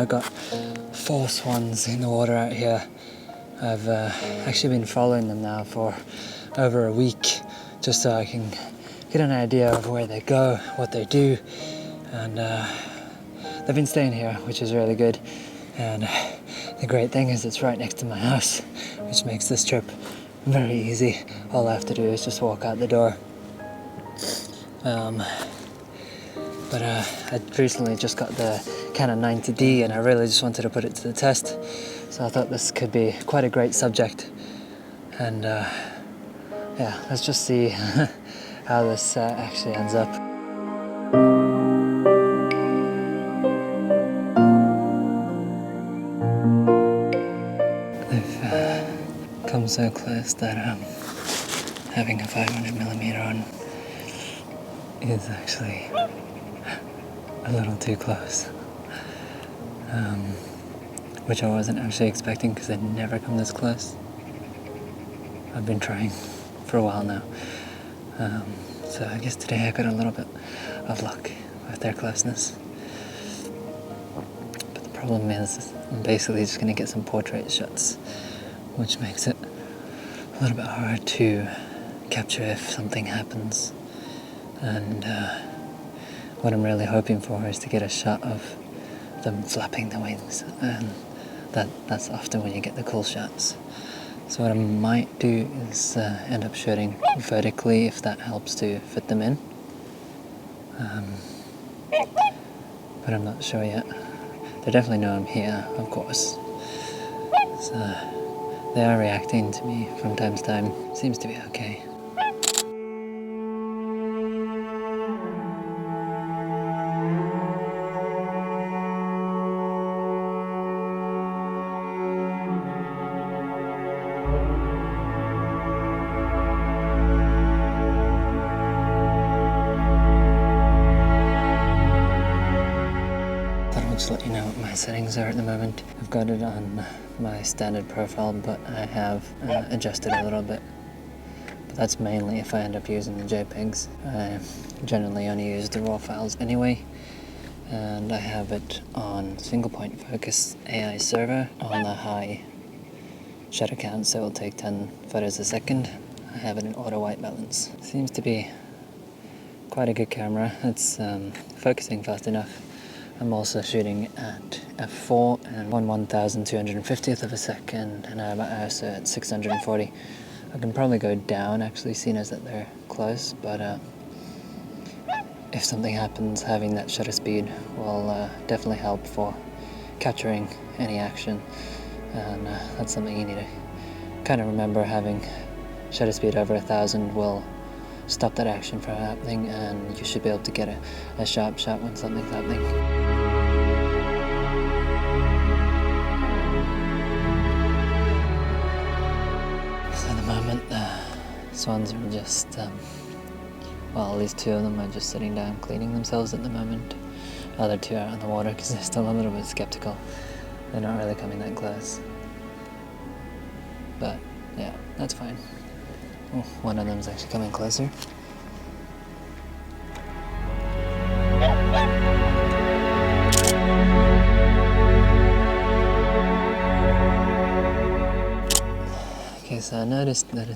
I've got 4 swans in the water out here. I've actually been following them now for over a week, just so I can get an idea of where they go, what they do, and they've been staying here, which is really good. And the great thing is it's right next to my house, which makes this trip very easy. All I have to do is just walk out the door. But I recently just got the Canon 90D and I really just wanted to put it to the test. So I thought this could be quite a great subject. And yeah, let's just see how this actually ends up. They've come so close that having a 500mm on is actually a little too close, which I wasn't actually expecting because they'd never come this close. I've been trying for a while now, so I guess today I got a little bit of luck with their closeness. But the problem is I'm basically just going to get some portrait shots, which makes it a little bit hard to capture if something happens. And what I'm really hoping for is to get a shot of them flapping the wings, and that's often when you get the cool shots. So what I might do is end up shooting vertically if that helps to fit them in. But I'm not sure yet. They definitely know I'm here, of course. So they are reacting to me from time to time. Seems to be okay. Just let you know what my settings are at the moment. I've got it on my standard profile, but I have adjusted a little bit. But that's mainly if I end up using the JPEGs. I generally only use the raw files anyway, and I have it on single point focus AI server on the high shutter count, so it'll take 10 photos a second. I have it in auto white balance. Seems to be quite a good camera. It's focusing fast enough. I'm also shooting at f4 and 1/1250th of a second, and I have ISO at 640. I can probably go down actually, seeing as that they're close, but if something happens, having that shutter speed will definitely help for capturing any action, and that's something you need to kind of remember. Having shutter speed over 1000 will stop that action from happening, and you should be able to get a sharp shot when something's happening. So at the moment the swans are just, well, at least 2 of them are just sitting down cleaning themselves at the moment. The other 2 are out in the water because they're still a little bit skeptical. They're not really coming that close. But yeah, that's fine. Oh, one of them is actually coming closer. Okay, so I noticed that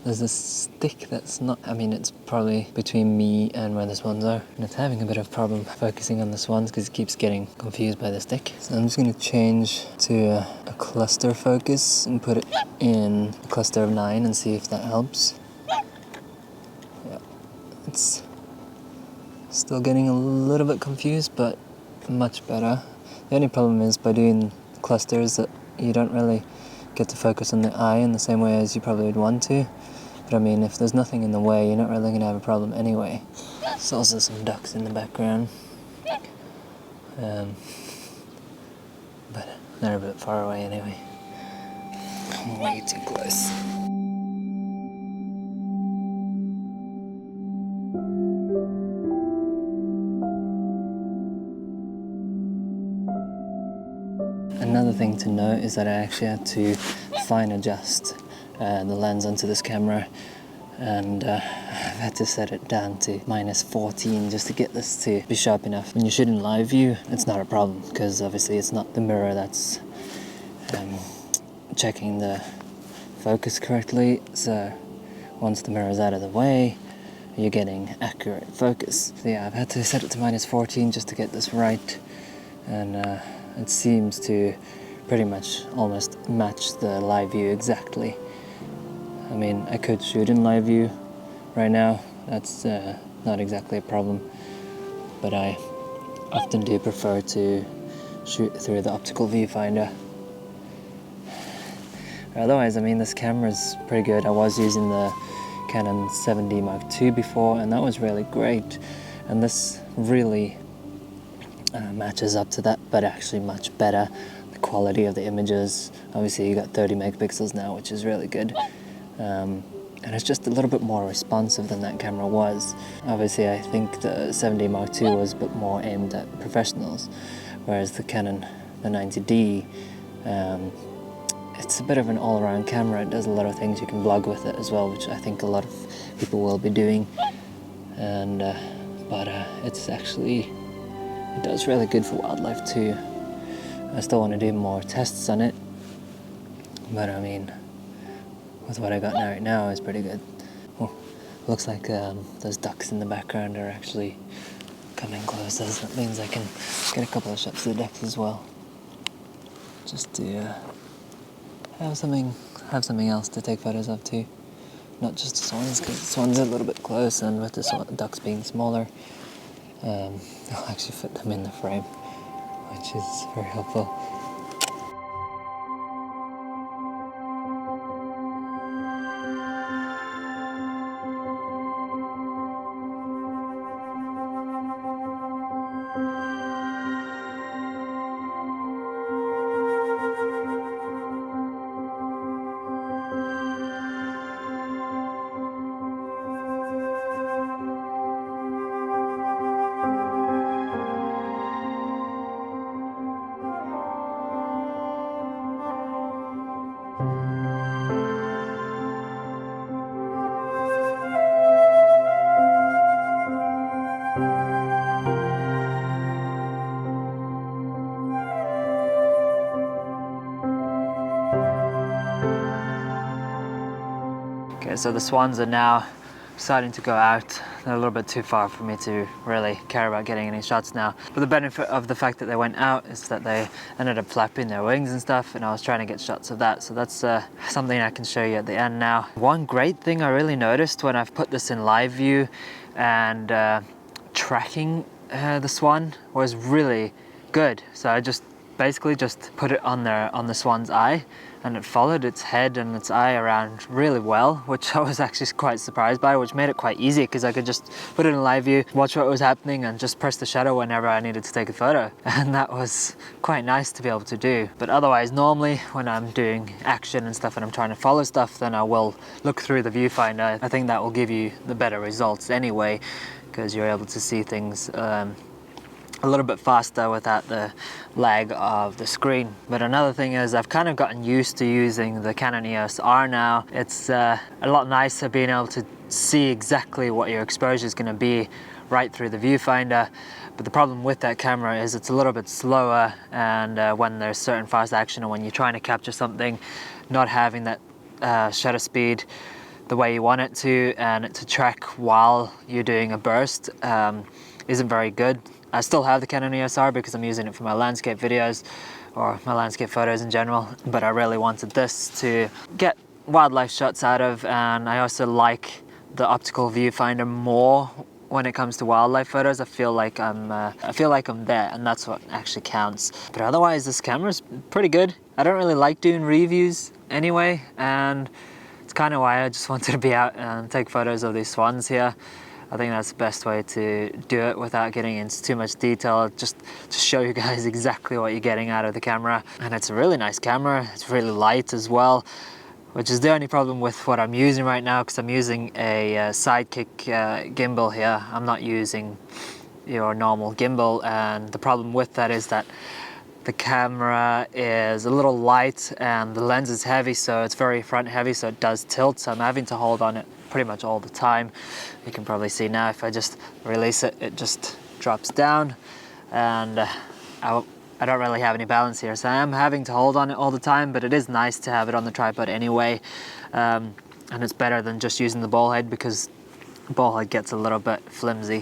there's a stick that's not, I mean, it's probably between me and where the swans are, and it's having a bit of a problem focusing on the swans because it keeps getting confused by the stick. So I'm just going to change to a cluster focus and put it in a cluster of 9 and see if that helps. Yeah, it's still getting a little bit confused, but much better. The only problem is by doing clusters that you don't really get to focus on the eye in the same way as you probably would want to. But I mean, if there's nothing in the way, you're not really going to have a problem anyway. There's also some ducks in the background. But they're a bit far away anyway. I'm way too close. Another thing to note is that I actually had to fine adjust the lens onto this camera and I've had to set it down to -14 just to get this to be sharp enough. When you shoot in live view, it's not a problem because obviously it's not the mirror that's checking the focus correctly, so once the mirror is out of the way, you're getting accurate focus. So yeah, I've had to set it to -14 just to get this right, and it seems to pretty much almost match the live view exactly. I mean, I could shoot in live view right now, that's not exactly a problem, but I often do prefer to shoot through the optical viewfinder. Otherwise, I mean, this camera's pretty good. I was using the Canon 90D Mark II before, and that was really great, and this really matches up to that, but actually much better. The quality of the images, obviously you got 30 megapixels now, which is really good, and it's just a little bit more responsive than that camera was. Obviously I think the 90D Mark II was a bit more aimed at professionals, whereas the Canon, the 90D, it's a bit of an all-around camera. It does a lot of things. You can vlog with it as well, which I think a lot of people will be doing, and but it's actually, it does really good for wildlife too. I still want to do more tests on it, but I mean, with what I got right now is pretty good. Oh, looks like those ducks in the background are actually coming closer. That means I can get a couple of shots of the ducks as well, just to have something else to take photos of too, not just the swans, because the swans are a little bit close, and with the ducks being smaller, I'll actually fit them in the frame, which is very helpful. Okay, so the swans are now starting to go out. They're a little bit too far for me to really care about getting any shots now. But the benefit of the fact that they went out is that they ended up flapping their wings and stuff, and I was trying to get shots of that. So that's something I can show you at the end now. One great thing I really noticed when I've put this in live view and tracking the swan was really good. So I basically just put it on the swan's eye, and it followed its head and its eye around really well, which I was actually quite surprised by, which made it quite easy because I could just put it in live view, watch what was happening, and just press the shutter whenever I needed to take a photo. And that was quite nice to be able to do. But otherwise, normally when I'm doing action and stuff and I'm trying to follow stuff, then I will look through the viewfinder. I think that will give you the better results anyway, because you're able to see things a little bit faster without the lag of the screen. But another thing is I've kind of gotten used to using the Canon EOS R now. It's a lot nicer being able to see exactly what your exposure is going to be right through the viewfinder. But the problem with that camera is it's a little bit slower, and when there's certain fast action or when you're trying to capture something, not having that shutter speed the way you want it to, and to track while you're doing a burst isn't very good. I still have the Canon EOS R because I'm using it for my landscape videos or my landscape photos in general, but I really wanted this to get wildlife shots out of, and I also like the optical viewfinder more when it comes to wildlife photos. I feel like I'm there, and that's what actually counts. But otherwise, this camera's pretty good. I don't really like doing reviews anyway, and it's kind of why I just wanted to be out and take photos of these swans here. I think that's the best way to do it without getting into too much detail, just to show you guys exactly what you're getting out of the camera. And it's a really nice camera. It's really light as well, which is the only problem with what I'm using right now, because I'm using a Sidekick gimbal here. I'm not using your normal gimbal, and the problem with that is that the camera is a little light and the lens is heavy, so it's very front heavy, so it does tilt, so I'm having to hold on it pretty much all the time. You can probably see now if I just release it, it just drops down, and I don't really have any balance here, so I am having to hold on it all the time, but it is nice to have it on the tripod anyway, and it's better than just using the ball head, because the ball head gets a little bit flimsy.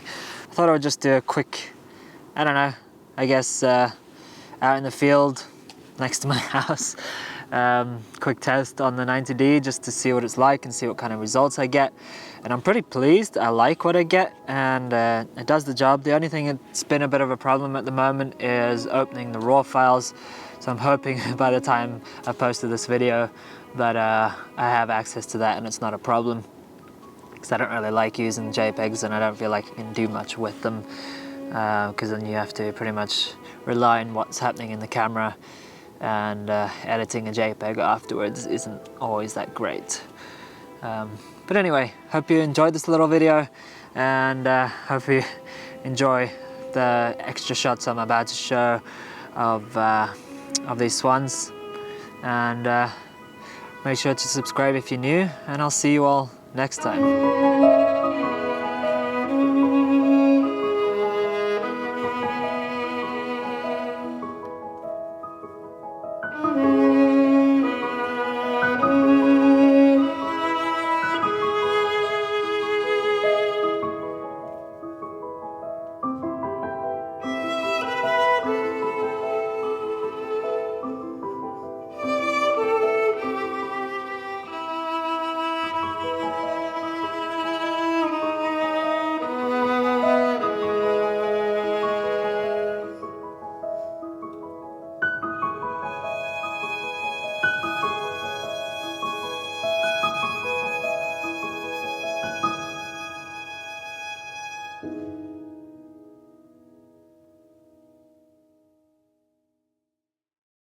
I thought I would just do a quick, I don't know, I guess out in the field next to my house, quick test on the 90D just to see what it's like and see what kind of results I get. And I'm pretty pleased. I like what I get, and it does the job. The only thing that's been a bit of a problem at the moment is opening the RAW files. So I'm hoping by the time I posted this video that I have access to that and it's not a problem, because I don't really like using JPEGs and I don't feel like I can do much with them, because then you have to pretty much rely on what's happening in the camera, and editing a JPEG afterwards isn't always that great. But anyway, hope you enjoyed this little video, and hope you enjoy the extra shots I'm about to show of these swans. And make sure to subscribe if you're new, and I'll see you all next time.